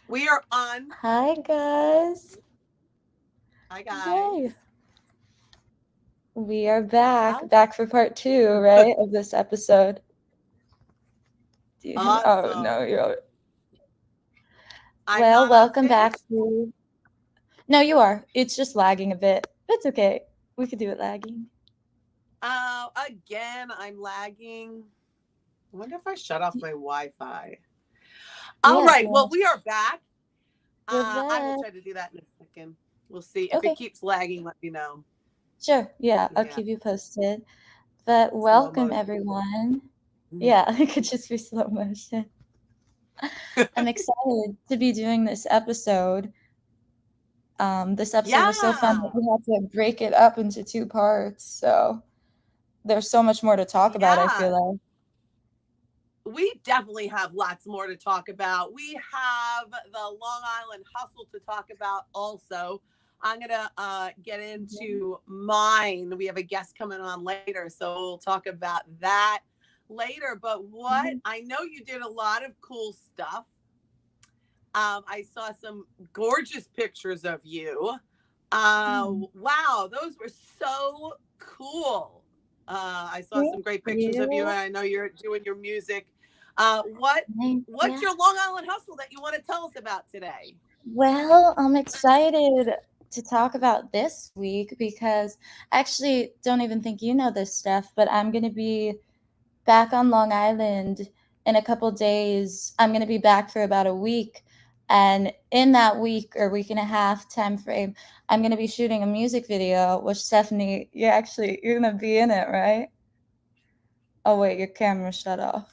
We are on. Hi, guys. Hi, guys. Yay. We are How back for part two, right, of this episode. Do you hear me? Oh, no, awesome. you're. I'm Well, not on welcome back stage. to. No, you are. It's just lagging a bit. It's okay. We could do it lagging. Again, I'm lagging. I wonder if I shut off my Wi-Fi. All Yeah, if right. you Well, want. we are back. We're I will back. try to do that in a second. We'll see if it Okay, keeps lagging. Let me know. sure. Yeah, I'll Yeah, keep you posted. But slow welcome, motion. everyone. Yeah, it could just be slow motion. I'm excited to be doing this episode. This episode was so fun that Yeah, we had to break it up into two parts. So there's so much more to talk about, I feel yeah. like. We definitely have lots more to talk about. We have the Long Island hustle to talk about also. I'm going to get into mine. We have a guest coming on later, so we'll talk about that later. But what Mhm. I know you did a lot of cool stuff. I saw some gorgeous pictures of you. Mm. Wow, those were so cool. I saw Thank some great pictures of you, and you. I know you're doing your music. Uh, what what's Yeah. your Long Island hustle that you want to tell us about today? Well, I'm excited to talk about this week because I actually don't even think you know this stuff, but I'm going to be back on Long Island in a couple days. I'm going to be back for about a week. And in that week or week and a half time frame, I'm going to be shooting a music video, which Stephanie, you're going to be in it, right? Oh, wait, your camera shut off.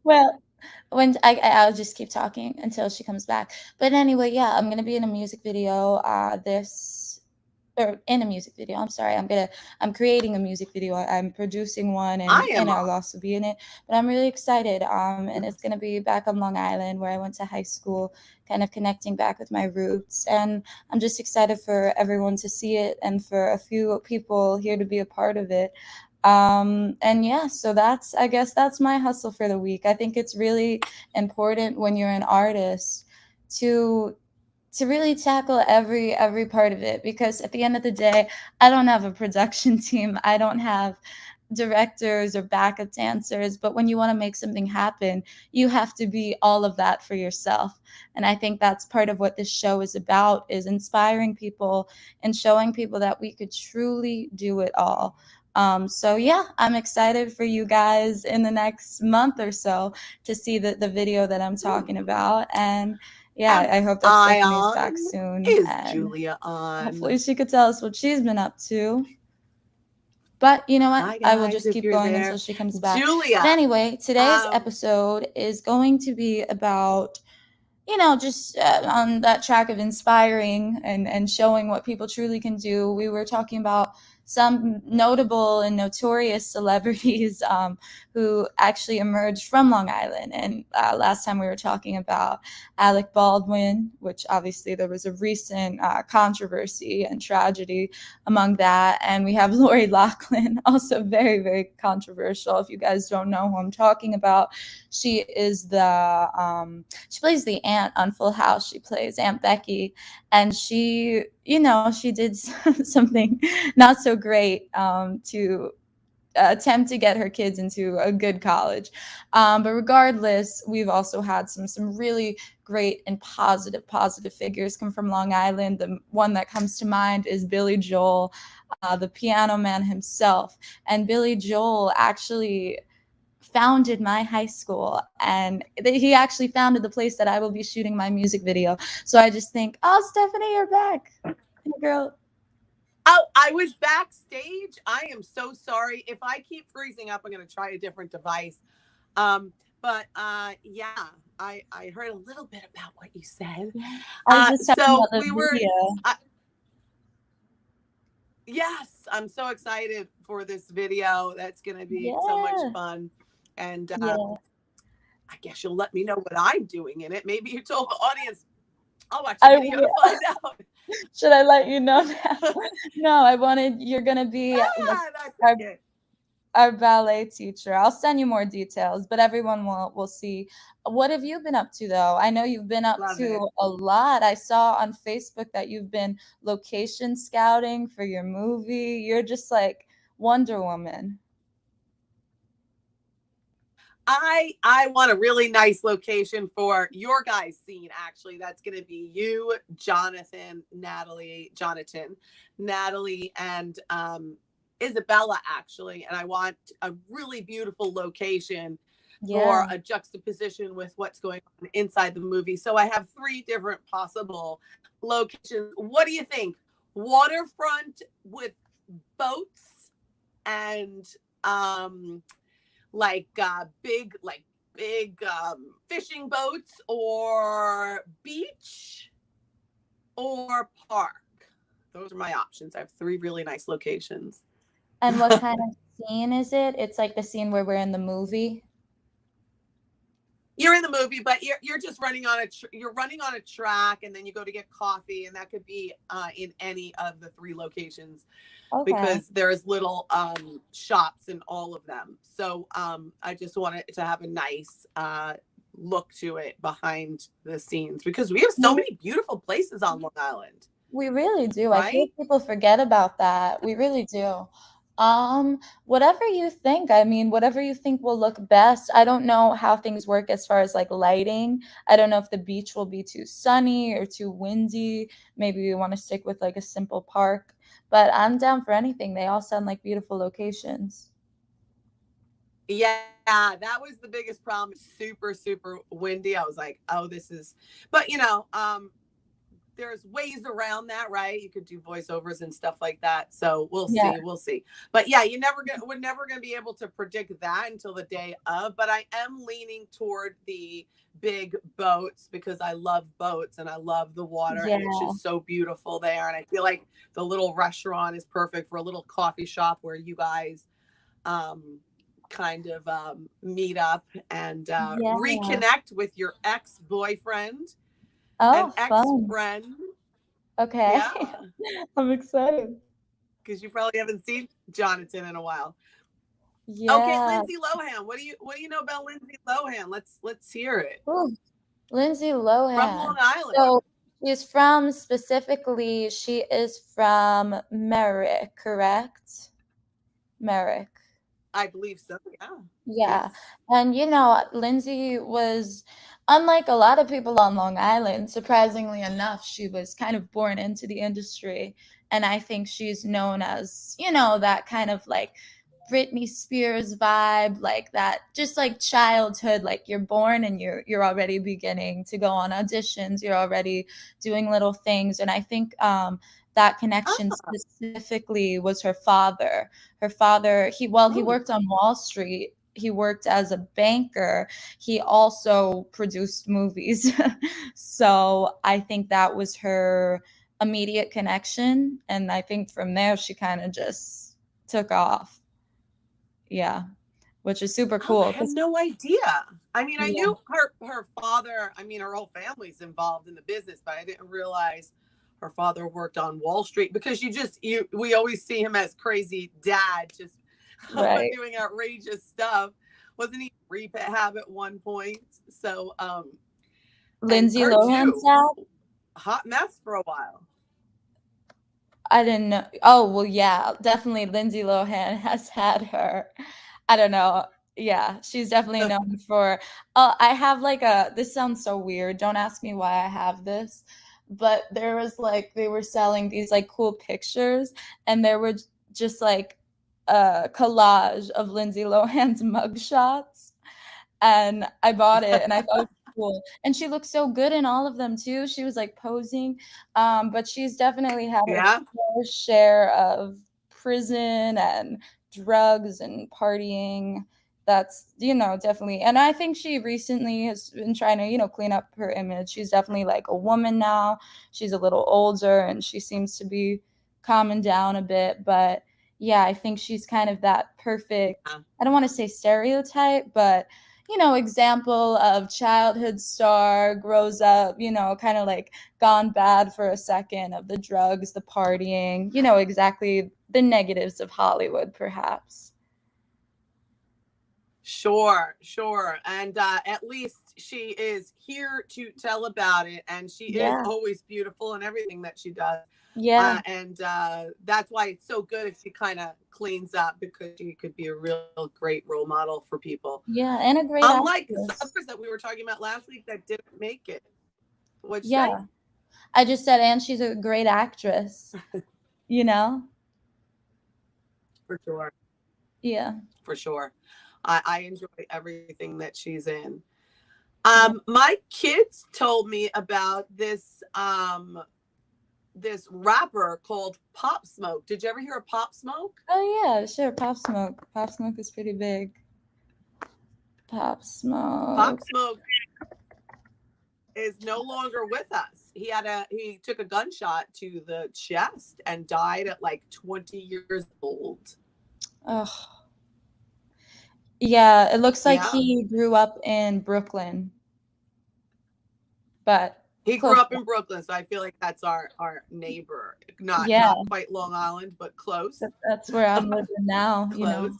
Well, I'll just keep talking until she comes back. But anyway, yeah, I'm gonna be in a music video. This or in a music video. I'm sorry. I'm creating a music video. I'm producing one, I and am. I'll also be in it. But I'm really excited. And it's gonna be back on Long Island where I went to high school, kind of connecting back with my roots. And I'm just excited for everyone to see it and for a few people here to be a part of it. And yeah, so I guess that's my hustle for the week. I think it's really important when you're an artist to really tackle every part of it, because at the end of the day, I don't have a production team. I don't have directors or backup dancers, but when you want to make something happen, you have to be all of that for yourself. And I think that's part of what this show is about, is inspiring people and showing people that we could truly do it all. So yeah, I'm excited for you guys in the next month or so to see the video that I'm talking about. And yeah, Am I hope that I Stephanie's back on? soon, Is and Julia on? hopefully she could tell us what she's been up to. But you know what? Hi I will guys, just if keep you're going until there, she comes back. But Julia. anyway, today's Um, episode is going to be about, just on that track of inspiring and showing what people truly can do. We were talking about some notable and notorious celebrities who actually emerged from Long Island. And last time we were talking about Alec Baldwin, which obviously there was a recent controversy and tragedy among that. And we have Lori Loughlin, also very, very controversial. If you guys don't know who I'm talking about, she is she plays the aunt on Full House. She plays Aunt Becky, and she did something not so great to attempt to get her kids into a good college. But regardless, we've also had some really great and positive figures come from Long Island. The one that comes to mind is Billy Joel, the piano man himself. And Billy Joel actually founded my high school, and he actually founded the place that I will be shooting my music video. So I just think, oh, Stephanie, you're back. Hey, girl. oh, I was backstage. I am so sorry. If I keep freezing up, I'm going to try a different device. Um, but yeah, I heard a little bit about what you said. Yeah. I was just talking So about the we were. video. Uh, yes, I'm so excited for this video. That's going to be so much Yeah. fun, and Yeah. I guess you'll let me know what I'm doing in it. Maybe you told the audience. I'll watch the I video to will. find out. Should I let you know now? No, I wanted you're gonna be like Ah, our, Okay. our ballet teacher. I'll send you more details, but everyone will see. What have you been up to though? I know you've been up Love it. to a lot. I saw on Facebook that you've been location scouting for your movie. You're just like Wonder Woman. I want a really nice location for your guys' scene. Actually, that's going to be you, Jonathan, Natalie, and Isabella. Actually, and I want a really beautiful location for Yeah. a juxtaposition with what's going on inside the movie. So I have 3 different possible locations. What do you think? Waterfront with boats and like big fishing boats, or beach or park. Those are my options. I have 3 really nice locations. And what kind of scene is it? It's like the scene where we're in the movie. You're in the movie, but you're just running on you're running on a track, and then you go to get coffee, and that could be in any of the 3 locations, Okay. because there's little shops in all of them. So I just wanted to have a nice look to it behind the scenes, because we have so many beautiful places on Long Island. We really do. I feel Right? people forget about that. We really do. Whatever you think. I mean, whatever you think will look best. I don't know how things work as far as like lighting. I don't know if the beach will be too sunny or too windy. Maybe we want to stick with like a simple park. But I'm down for anything. They all sound like beautiful locations. Yeah, that was the biggest problem. Super, super windy. I was like, oh, but there's ways around that, right? You could do voiceovers and stuff like that. So we'll Yeah. see. We'll see. But yeah, we're never gonna be able to predict that until the day of. But I am leaning toward the big boats, because I love boats and I love the water, and it's Yeah. just so beautiful there. And I feel like the little restaurant is perfect for a little coffee shop where you guys kind of meet up and Yeah. reconnect with your ex-boyfriend and Oh, fun. ex-friend. Okay. Yeah, I'm excited. because you probably haven't seen Jonathan in a while. Okay, Yeah. Lindsay Lohan. What do you know about Lindsay Lohan? Let's hear it. Ooh, Lindsay From Lohan. Long Island. So she is from Merrick, correct? Merrick. I believe so. Yeah. Yeah. Yes. And Lindsay was, unlike a lot of people on Long Island, surprisingly enough, she was kind of born into the industry. And I think she's known as, that kind of like Britney Spears vibe, like that, just like childhood, like you're born and you're already beginning to go on auditions, you're already doing little things. And I think that connection specifically was her father. Her father, he worked on Wall Street. He worked as a banker. He also produced movies. So I think that was her immediate connection. And I think from there, she kind of just took off. Yeah, which is super cool. I had no idea. I mean, I Yeah. knew her father. I mean, her whole family's involved in the business, but I didn't realize her father worked on Wall Street, because we always see him as crazy dad, just Right. doing outrageous stuff. Wasn't he rehab at one point? So Lindsay her Lohan's too. dad? Hot mess for a while. I didn't know. Oh, well, yeah, definitely Lindsay Lohan has had her. I don't know. Yeah, she's definitely known for. I have like this sounds so weird. Don't ask me why I have this, but there was like, they were selling these like cool pictures, and there were just like a collage of Lindsay Lohan's mugshots. And I bought it and I thought it was cool. And she looked so good in all of them too. She was like posing. But she's definitely had her Yeah. fair share of prison and drugs and partying. That's, definitely. And I think she recently has been trying to, clean up her image. She's definitely like a woman now. She's a little older and she seems to be calming down a bit. But yeah, I think she's kind of that perfect, I don't want to say stereotype, but example of childhood star, grows up, kind of like gone bad for a second, of the drugs, the partying, exactly the negatives of Hollywood, perhaps. Sure. And at least she is here to tell about it, and she is Yeah. always beautiful in everything that she does. Yeah. And that's why it's so good if she kind of cleans up, because she could be a real great role model for people. Yeah. And a great Unlike actress. others that we were talking about last week that didn't make it. What'd you Yeah. say? I just said, and she's a great actress, For sure. Yeah. For sure. I enjoy everything that she's in. Yeah. My kids told me about this this rapper called Pop Smoke. Did you ever hear of Pop Smoke? Oh yeah, sure. Pop Smoke. Pop Smoke is pretty big. Pop Pop Smoke. Smoke is no longer with us. He took a gunshot to the chest and died at like 20 years old. Ugh. Yeah, it looks like Yeah. he grew up in Brooklyn, but He close grew up enough. in Brooklyn, so I feel like that's our neighbor. Not Yeah, quite Long Island, but close. that's where I'm living now, Close.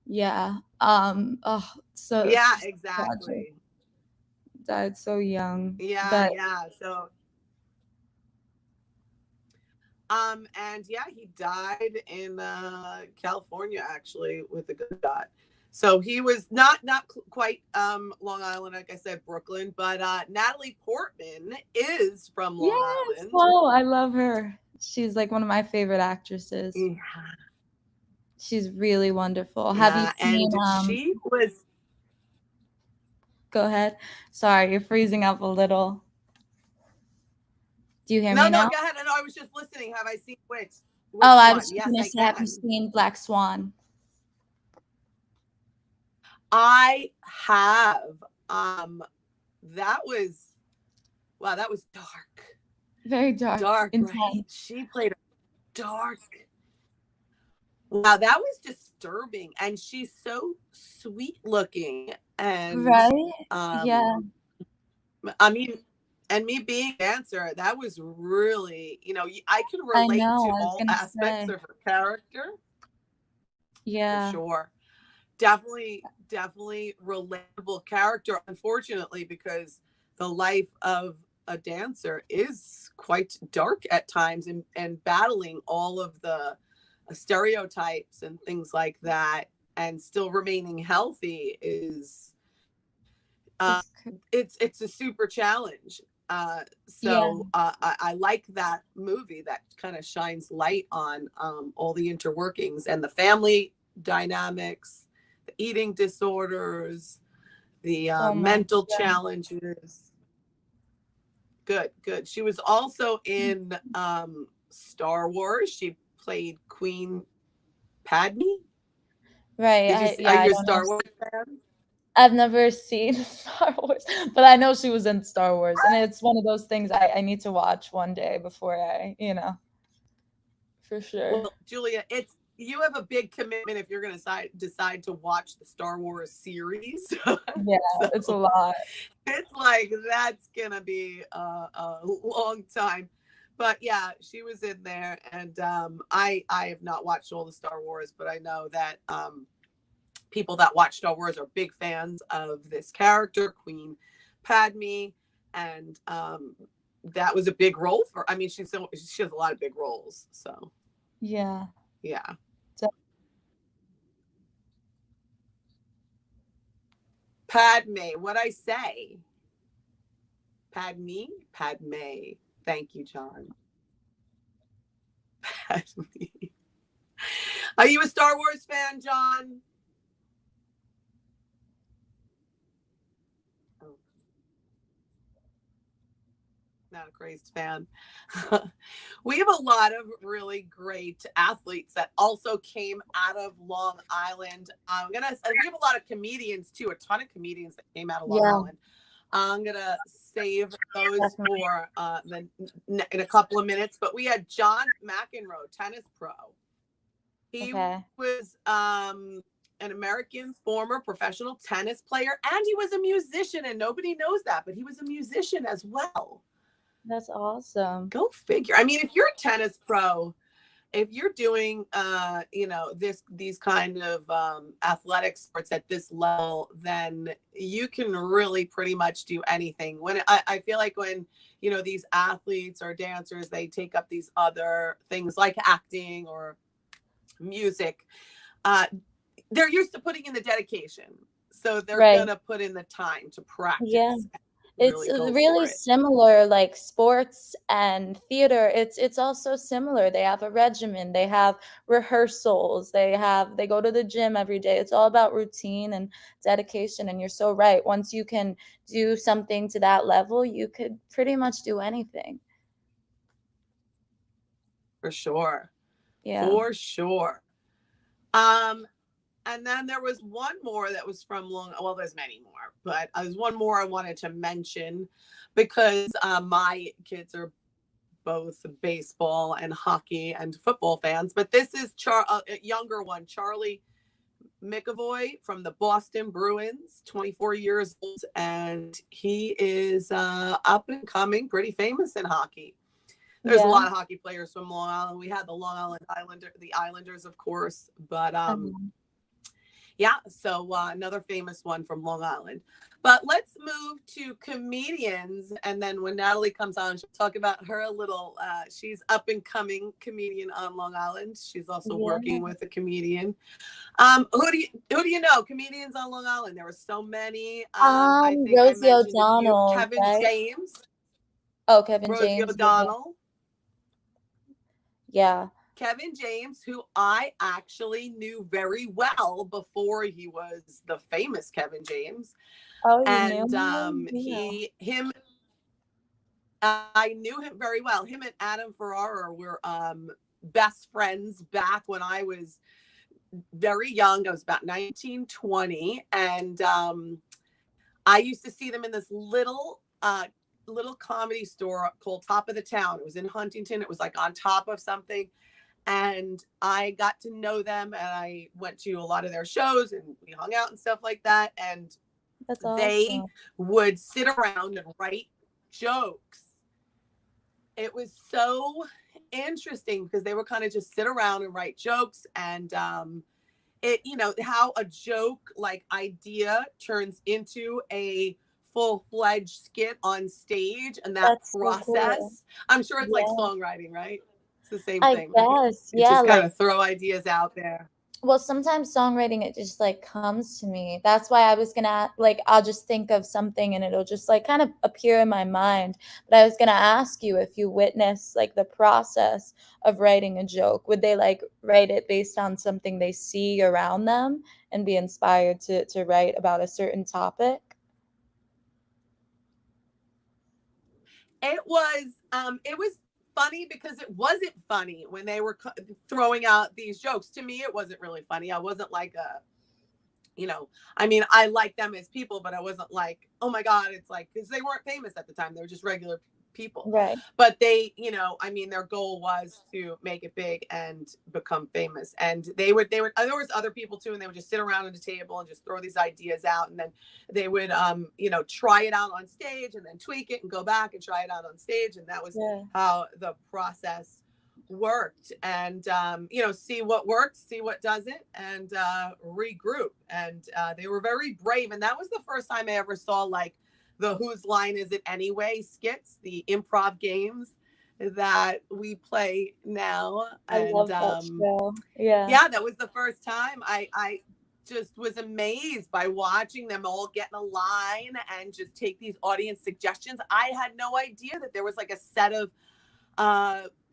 Yeah. Oh, so it's Yeah, just tragic. exactly. Died so young. Yeah, But yeah. So and yeah, he died in California, actually, with a gunshot. So he was not quite Long Island, like I said, Brooklyn, but Natalie Portman is from Long yes, Island. oh, I love her. She's like one of my favorite actresses. Yeah. She's really wonderful. Have you seen And she was Go ahead. Sorry, you're freezing up a little. Do you hear No, me now? go ahead. No, I was just listening. Have I seen which Oh, I one? was just Yes, gonna I say, have you can. seen Black Swan? I have. That was that was dark. Very dark. Dark, Intense. right? She played a dark. Wow, that was disturbing. And she's so sweet looking. And Right? Yeah. I mean, and me being a dancer, that was really, I can I relate know, to I was all gonna aspects say. of her character. For Yeah. sure. Definitely relatable character, unfortunately, because the life of a dancer is quite dark at times, and battling all of the stereotypes and things like that, and still remaining healthy is it's a super challenge. Yeah. I like that movie that kind of shines light on all the interworkings and the family dynamics, the eating disorders, the Oh my mental God. challenges. Good. She was also in Star Wars. She played Queen Padme. Right. Are you a I don't know. Star Wars fan? I've never seen Star Wars, but I know she was in Star Wars, and it's one of those things I need to watch one day before for sure. Well, Julia, you have a big commitment if you're going to decide to watch the Star Wars series. Yeah, so it's a lot. It's like that's going to be a long time. But yeah, she was in there, and I have not watched all the Star Wars, but I know that people that watch Star Wars are big fans of this character, Queen Padme, and that was a big role for. I mean, she has a lot of big roles, so. Yeah. Yeah. Padme, what'd I say? Padme? Padme. Thank you, John. Padme. Are you a Star Wars fan, John? Oh. Not a crazed fan. We have a lot of really great athletes that also came out of Long Island. We have a lot of comedians too, a ton of comedians that came out of Long Island. I'm gonna save those for in a couple of minutes. But we had John McEnroe, tennis pro. He was an American former professional tennis player, and he was a musician, and nobody knows that, but he was a musician as well. That's awesome. Go figure. I mean, if you're a tennis pro, if you're doing these kind of athletic sports at this level, then you can really pretty much do anything. When I feel like when these athletes or dancers, they take up these other things like acting or music, they're used to putting in the dedication, so they're Right. gonna put in the time to practice. Yeah. It's Really go really for it. similar, like sports and theater. It's also similar. They have a regimen, they have rehearsals, they go to the gym every day. It's all about routine and dedication. And you're so right. Once you can do something to that level, you could pretty much do anything. For sure. Yeah. For sure. And then there was one more that was from well, there's many more, but there's one more I wanted to mention because my kids are both baseball and hockey and football fans. But this is a younger one, Charlie McAvoy from the Boston Bruins, 24 years old, and he is up and coming, pretty famous in hockey. There's a lot of hockey players from Long Island. We had the Long Island Islanders, of course, but yeah, so another famous one from Long Island. But let's move to comedians, and then when Natalie comes on, she'll talk about her a little. She's up and coming comedian on Long Island. She's also working with a comedian. Who do you know? Comedians on Long Island. There were so many. I think Rosie I mentioned O'Donnell, Kevin right? James. Oh, Kevin Rosie James. O'Donnell. Yeah. Kevin James, who I actually knew very well before he was the famous Kevin James. Oh, you and knew him? I knew him very well. Him and Adam Ferrara were best friends back when I was very young. I was about 19, 20. And I used to see them in this little comedy store called Top of the Town. It was in Huntington. It was like on top of something. And I got to know them, and I went to a lot of their shows, and we hung out and stuff like that. And That's awesome. They would sit around and write jokes. It was so interesting because they would kind of just sit around and write jokes, and it, how a joke like idea turns into a full-fledged skit on stage, and that's process. So cool. I'm sure it's like songwriting, right? It's the same thing. I guess, you just kind of throw ideas out there. Well, sometimes songwriting, it just like comes to me. That's why I was gonna I'll just think of something and it'll just like kind of appear in my mind. But I was gonna ask you if you witness like the process of writing a joke. Would they like write it based on something they see around them and be inspired to write about a certain topic? It was funny because it wasn't funny when they were throwing out these jokes. To me, it wasn't really funny. I wasn't like I mean, I like them as people, but I wasn't like, oh my God, it's like, because they weren't famous at the time. They were just regular people. Right. But they, I mean, their goal was to make it big and become famous. And there was other people too, and they would just sit around at a table and just throw these ideas out. And then they would, try it out on stage and then tweak it and go back and try it out on stage. And that was how the process worked. And, see what worked, see what doesn't, and regroup. And they were very brave. And that was the first time I ever saw like the Whose Line Is It Anyway skits, the improv games that we play now. I love that show. Yeah, that was the first time. I just was amazed by watching them all get in a line and just take these audience suggestions. I had no idea that there was like a set of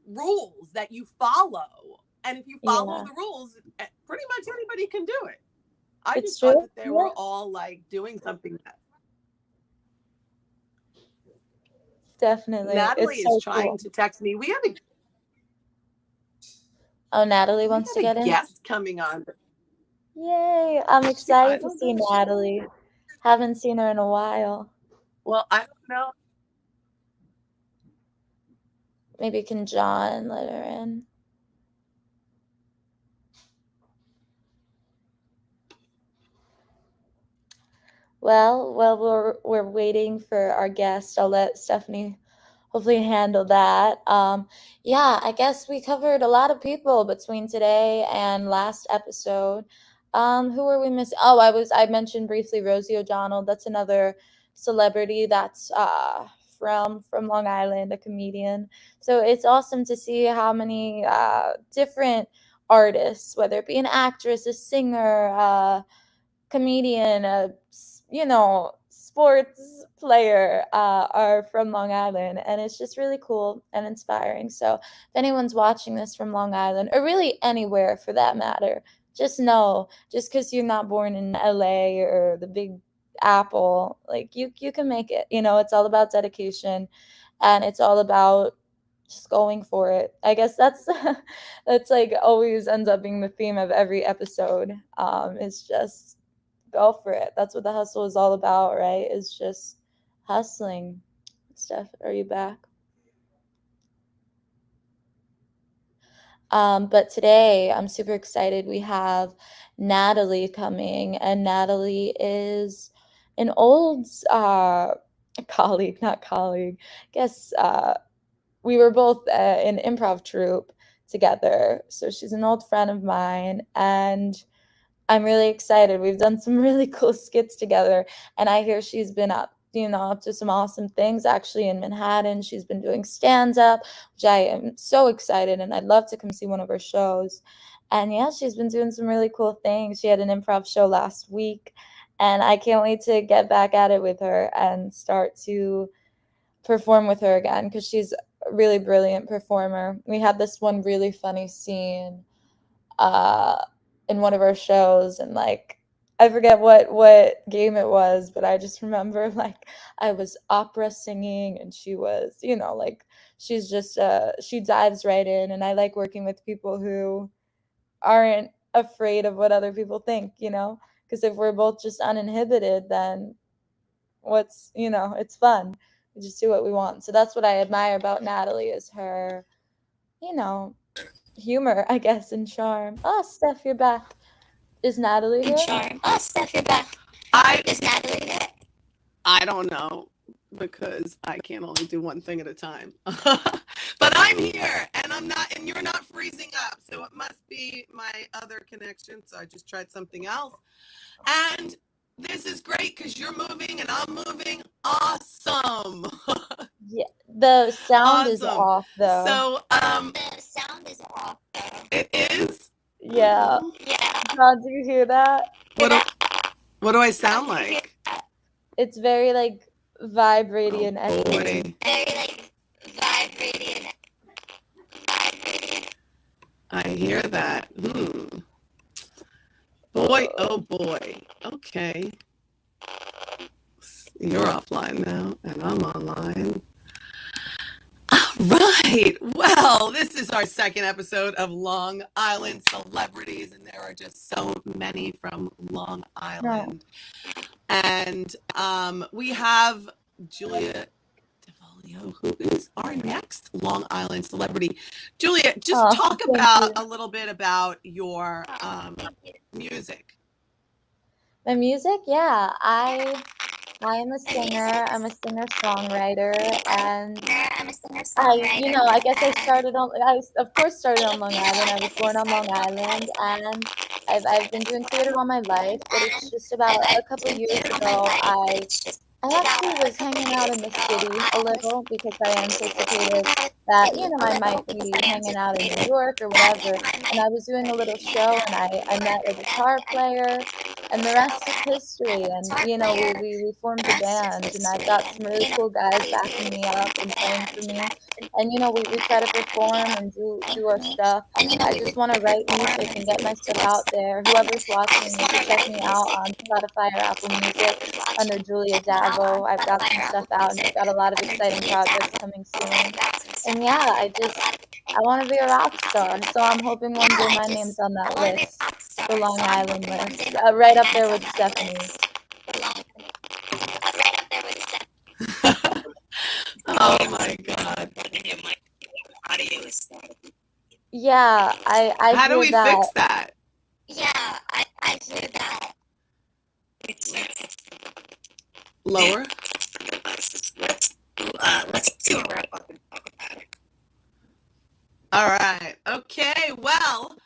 rules that you follow, and if you follow the rules, pretty much anybody can do it. I just thought that they were all like doing something that definitely. Natalie is trying to text me. We have Natalie wants to get in. Guest coming on. Yay! I'm excited to see Natalie. Haven't seen her in a while. Well, I don't know. Maybe can John let her in? Well, we're waiting for our guest. I'll let Stephanie hopefully handle that. Yeah, I guess we covered a lot of people between today and last episode. Who were we missing? Oh, I mentioned briefly Rosie O'Donnell. That's another celebrity that's from Long Island, a comedian. So it's awesome to see how many different artists, whether it be an actress, a singer, comedian, sports player, are from Long Island, and it's just really cool and inspiring. So if anyone's watching this from Long Island, or really anywhere for that matter, just know, just because you're not born in LA or the Big Apple, like you can make it. It's all about dedication, and it's all about just going for it. I guess that's that's like always ends up being the theme of every episode. Is just go for it. That's what the hustle is all about, right? It's just hustling. Steph, are you back? But today I'm super excited. We have Natalie coming, and Natalie is an old colleague, not colleague. I guess we were both in improv troupe together. So she's an old friend of mine, and I'm really excited. We've done some really cool skits together, and I hear she's been up to some awesome things actually in Manhattan. She's been doing stand up, which I am so excited, and I'd love to come see one of her shows. And yeah, she's been doing some really cool things. She had an improv show last week, and I can't wait to get back at it with her and start to perform with her again because she's a really brilliant performer. We had this one really funny scene uh in one of our shows, and like I forget what game it was, but I just remember like I was opera singing, and she was, like she's just she dives right in, and I like working with people who aren't afraid of what other people think, because if we're both just uninhibited, then it's fun. We just do what we want. So that's what I admire about Natalie, is her, you know, humor, I guess, and charm. Oh, Steph, you're back. Is Natalie here? I I don't know because I can only do one thing at a time. But I'm here and and you're not freezing up. So it must be my other connection. So I just tried something else. And this is great because you're moving and I'm moving. Awesome. Yeah, the sound is Awesome. off though. So it is. Yeah. John, do you hear that? What do I sound like? It's very like vibrating and echoey. I hear that. Boy, oh boy. Okay. You're offline now, and I'm online. Right. Well, this is our second episode of Long Island Celebrities, and there are just so many from Long Island. And we have Julia DeVolio, who is our next Long Island celebrity. Julia, just talk about a little bit about your music. My music, yeah. I am a singer. I'm a singer-songwriter, and I guess I of course started on Long Island. I was born on Long Island, and I've been doing theater all my life. But it's just about a couple of years ago, I actually was hanging out in the city a little because I anticipated that, I might be hanging out in New York or whatever. And I was doing a little show, and I met a guitar player, and the rest is history. And, we formed a band, and I've got some really cool guys backing me up and playing for me. And, we try to perform and do our stuff. I just want to write music and get my stuff out there. Whoever's watching, you can check me out on Spotify or Apple Music under Julia Davo. I've got some stuff out, and I've got a lot of exciting projects coming soon. And yeah, I want to be a rock star, so I'm hoping one day my name's on that list, the Long Island list, right up there with Stephanie's. Oh my God. Yeah, I How do hear we that. fix that? Lower. Let's do a wrap up and talk about it. All right. Okay. Well,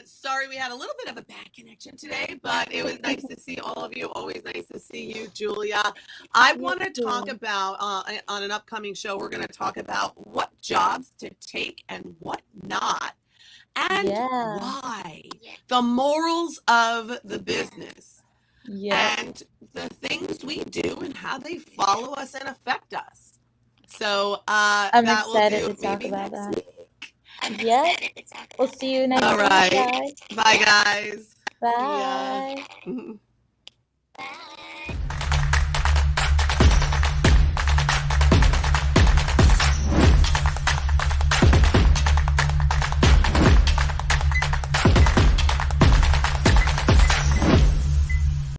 sorry we had a little bit of a bad connection today, but it was nice to see all of you. Always nice to see you, Julia. I want to talk about on an upcoming show. We're going to talk about what jobs to take and what not, and why. The morals of the business. And the things we do and how they follow us and affect us. So I'm excited to talk about that. Yep. We'll see you next week, guys. Bye, guys. Bye. See ya.